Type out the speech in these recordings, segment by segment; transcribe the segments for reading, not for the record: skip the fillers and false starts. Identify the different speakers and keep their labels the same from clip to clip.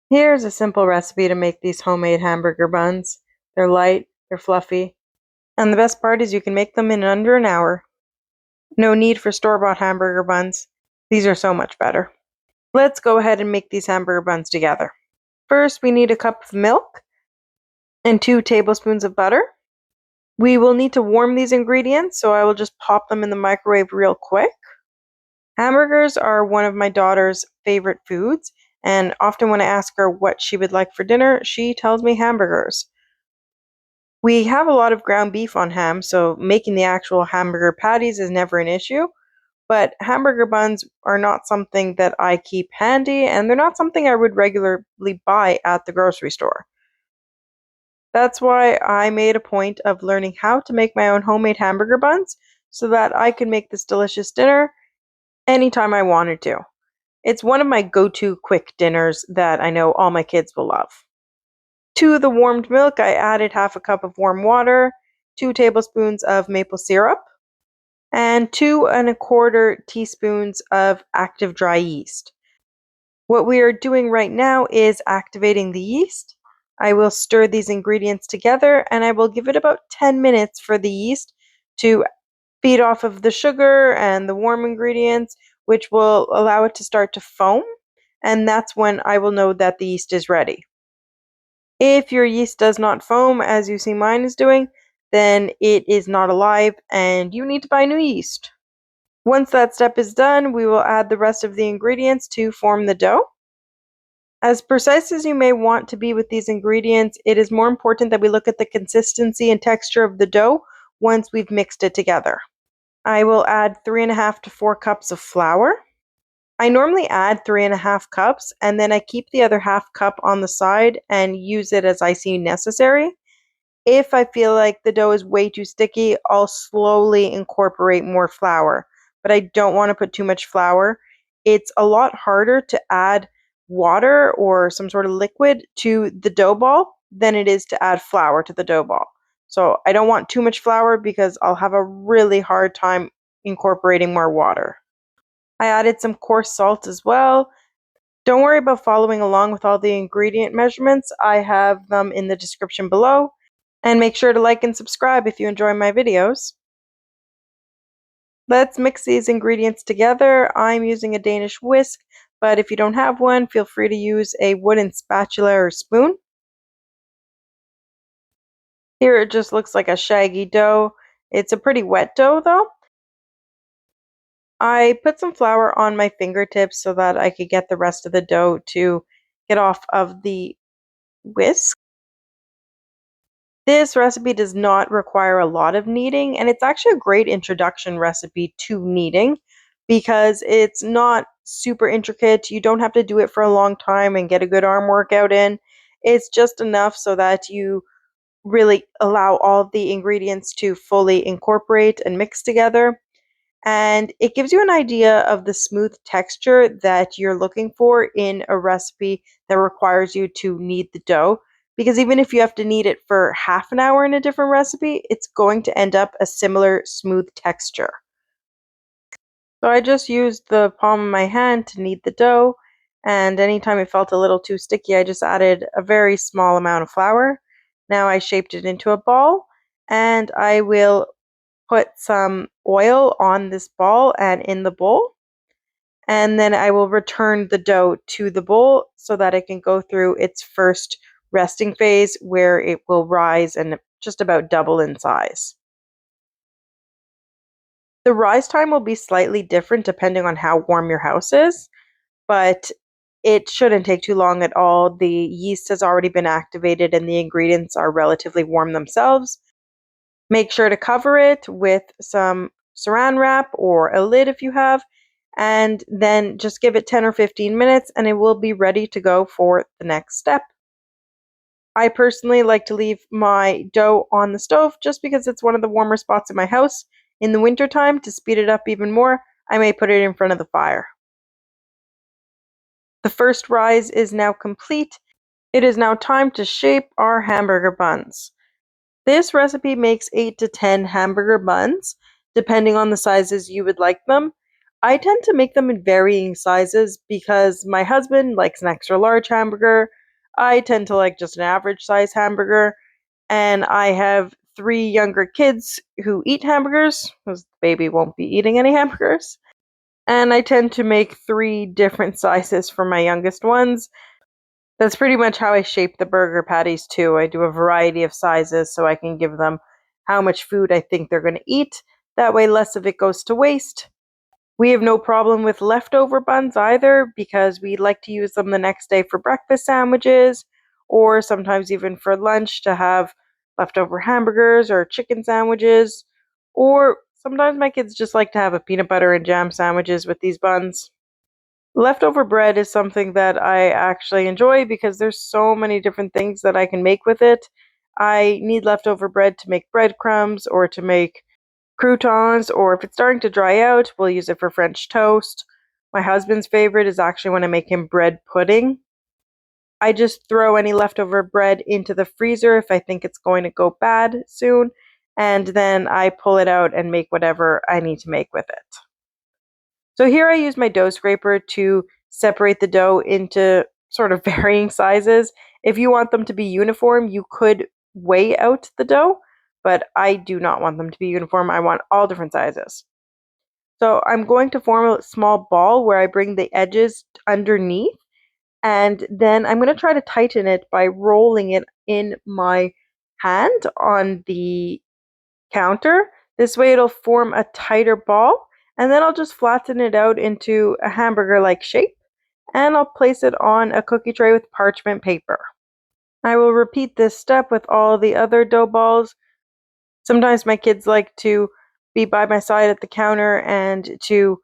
Speaker 1: Here's a simple recipe to make these homemade hamburger buns. They're light, they're fluffy, and the best part is you can make them in under an hour. No need for store-bought hamburger buns. These are so much better. Let's go ahead and make these hamburger buns together. First, we need a cup of milk and 2 tablespoons of butter. We will need to warm these ingredients, so I will just pop them in the microwave real quick. Hamburgers are one of my daughter's favorite foods, and often when I ask her what she would like for dinner, she tells me hamburgers. We have a lot of ground beef on ham, so making the actual hamburger patties is never an issue, but hamburger buns are not something that I keep handy, and they're not something I would regularly buy at the grocery store. That's why I made a point of learning how to make my own homemade hamburger buns so that I could make this delicious dinner anytime I wanted to. It's one of my go-to quick dinners that I know all my kids will love. To the warmed milk, I added half a cup of warm water, 2 tablespoons of maple syrup, and 2 1/4 teaspoons of active dry yeast. What we are doing right now is activating the yeast. I will stir these ingredients together and I will give it about 10 minutes for the yeast to feed off of the sugar and the warm ingredients, which will allow it to start to foam, and that's when I will know that the yeast is ready. If your yeast does not foam, as you see mine is doing, then it is not alive and you need to buy new yeast. Once that step is done, we will add the rest of the ingredients to form the dough. As precise as you may want to be with these ingredients, it is more important that we look at the consistency and texture of the dough once we've mixed it together. I will add 3.5 to 4 cups of flour. I normally add 3.5 cups and then I keep the other half cup on the side and use it as I see necessary. If I feel like the dough is way too sticky, I'll slowly incorporate more flour, but I don't want to put too much flour. It's a lot harder to add water or some sort of liquid to the dough ball than it is to add flour to the dough ball. So I don't want too much flour because I'll have a really hard time incorporating more water. I added some coarse salt as well. Don't worry about following along with all the ingredient measurements. I have them in the description below. And make sure to like and subscribe if you enjoy my videos. Let's mix these ingredients together. I'm using a Danish whisk, but if you don't have one, feel free to use a wooden spatula or spoon. Here it just looks like a shaggy dough. It's a pretty wet dough though. I put some flour on my fingertips so that I could get the rest of the dough to get off of the whisk. This recipe does not require a lot of kneading, and it's actually a great introduction recipe to kneading because it's not super intricate. You don't have to do it for a long time and get a good arm workout in. It's just enough so that you really allow all the ingredients to fully incorporate and mix together. And it gives you an idea of the smooth texture that you're looking for in a recipe that requires you to knead the dough. Because even if you have to knead it for half an hour in a different recipe, it's going to end up a similar smooth texture. So I just used the palm of my hand to knead the dough, and anytime it felt a little too sticky, I just added a very small amount of flour. Now I shaped it into a ball, and I will put some oil on this ball and in the bowl, and then I will return the dough to the bowl so that it can go through its first resting phase where it will rise and just about double in size. The rise time will be slightly different depending on how warm your house is, but it shouldn't take too long at all. The yeast has already been activated and the ingredients are relatively warm themselves. Make sure to cover it with some saran wrap or a lid if you have, and then just give it 10 or 15 minutes and it will be ready to go for the next step. I personally like to leave my dough on the stove just because it's one of the warmer spots in my house. In the wintertime, to speed it up even more, I may put it in front of the fire. The first rise is now complete. It is now time to shape our hamburger buns. This recipe makes 8 to 10 hamburger buns, depending on the sizes you would like them. I tend to make them in varying sizes because my husband likes an extra large hamburger. I tend to like just an average size hamburger. And I have three younger kids who eat hamburgers because the baby won't be eating any hamburgers. And I tend to make three different sizes for my youngest ones. That's pretty much how I shape the burger patties too. I do a variety of sizes so I can give them how much food I think they're going to eat. That way, less of it goes to waste. We have no problem with leftover buns either because we like to use them the next day for breakfast sandwiches or sometimes even for lunch to have leftover hamburgers or chicken sandwiches. Or sometimes my kids just like to have a peanut butter and jam sandwiches with these buns. Leftover bread is something that I actually enjoy because there's so many different things that I can make with it. I need leftover bread to make breadcrumbs or to make croutons, or if it's starting to dry out, we'll use it for French toast. My husband's favorite is actually when I make him bread pudding. I just throw any leftover bread into the freezer if I think it's going to go bad soon, and then I pull it out and make whatever I need to make with it. So here I use my dough scraper to separate the dough into sort of varying sizes. If you want them to be uniform, you could weigh out the dough, but I do not want them to be uniform. I want all different sizes. So I'm going to form a small ball where I bring the edges underneath, and then I'm going to try to tighten it by rolling it in my hand on the counter. This way it'll form a tighter ball, and then I'll just flatten it out into a hamburger-like shape, and I'll place it on a cookie tray with parchment paper. I will repeat this step with all the other dough balls. Sometimes my kids like to be by my side at the counter and to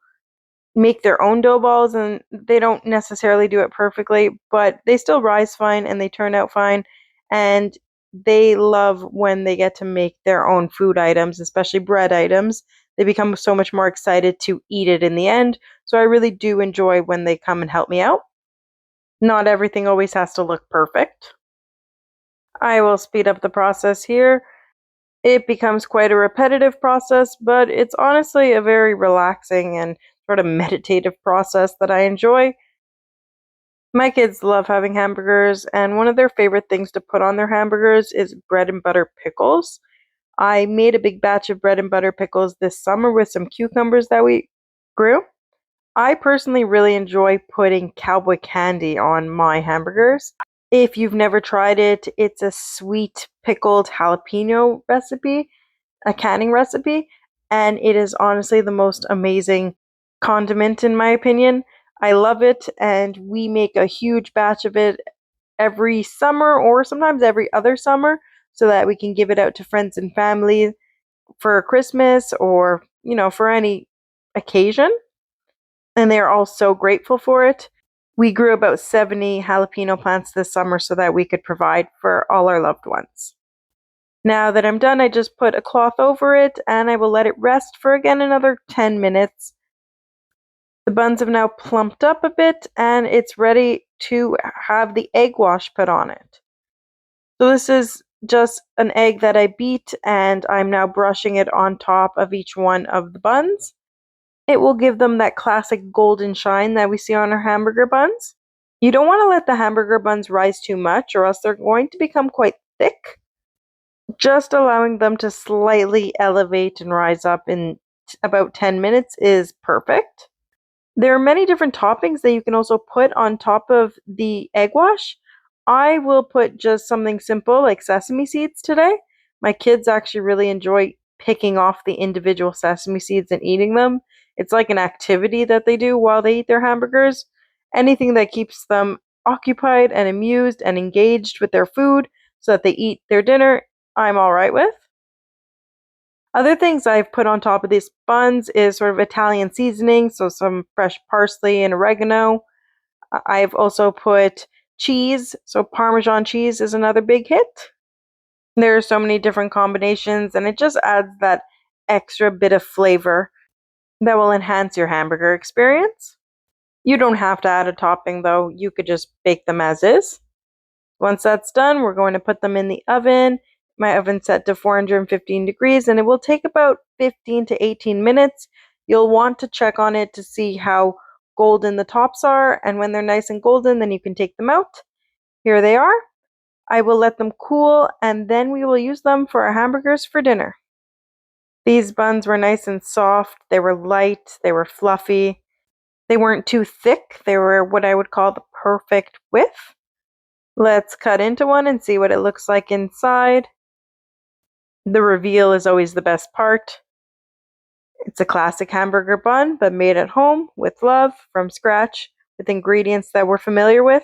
Speaker 1: make their own dough balls, and they don't necessarily do it perfectly, but they still rise fine and they turn out fine. And they love when they get to make their own food items, especially bread items. They become so much more excited to eat it in the end. So I really do enjoy when they come and help me out. Not everything always has to look perfect. I will speed up the process here. It becomes quite a repetitive process, but it's honestly a very relaxing and sort of meditative process that I enjoy. My kids love having hamburgers, and one of their favorite things to put on their hamburgers is bread and butter pickles. I made a big batch of bread and butter pickles this summer with some cucumbers that we grew. I personally really enjoy putting cowboy candy on my hamburgers. If you've never tried it, it's a sweet pickled jalapeno recipe, a canning recipe, and it is honestly the most amazing condiment in my opinion. I love it, and we make a huge batch of it every summer or sometimes every other summer so that we can give it out to friends and family for Christmas or, for any occasion. And they are all so grateful for it. We grew about 70 jalapeno plants this summer so that we could provide for all our loved ones. Now that I'm done, I just put a cloth over it and I will let it rest for again another 10 minutes. The buns have now plumped up a bit and it's ready to have the egg wash put on it. So this is just an egg that I beat and I'm now brushing it on top of each one of the buns. It will give them that classic golden shine that we see on our hamburger buns. You don't want to let the hamburger buns rise too much or else they're going to become quite thick. Just allowing them to slightly elevate and rise up in about 10 minutes is perfect. There are many different toppings that you can also put on top of the egg wash. I will put just something simple like sesame seeds today. My kids actually really enjoy picking off the individual sesame seeds and eating them. It's like an activity that they do while they eat their hamburgers. Anything that keeps them occupied and amused and engaged with their food so that they eat their dinner, I'm all right with. Other things I've put on top of these buns is sort of Italian seasoning, so some fresh parsley and oregano. I've also put cheese, so Parmesan cheese is another big hit. There are so many different combinations, and it just adds that extra bit of flavor that will enhance your hamburger experience. You don't have to add a topping though, you could just bake them as is. Once that's done, we're going to put them in the oven. My oven's set to 415 degrees and it will take about 15 to 18 minutes. You'll want to check on it to see how golden the tops are, and when they're nice and golden, then you can take them out. Here they are. I will let them cool, and then we will use them for our hamburgers for dinner. These buns were nice and soft, they were light, they were fluffy. They weren't too thick, they were what I would call the perfect width. Let's cut into one and see what it looks like inside. The reveal is always the best part. It's a classic hamburger bun, but made at home with love, from scratch, with ingredients that we're familiar with.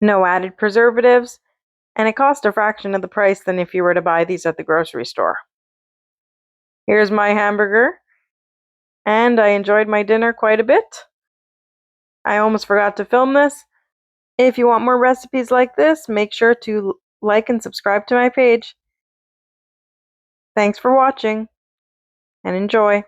Speaker 1: No added preservatives, and it cost a fraction of the price than if you were to buy these at the grocery store. Here's my hamburger, and I enjoyed my dinner quite a bit. I almost forgot to film this. If you want more recipes like this, make sure to like and subscribe to my page. Thanks for watching, and enjoy.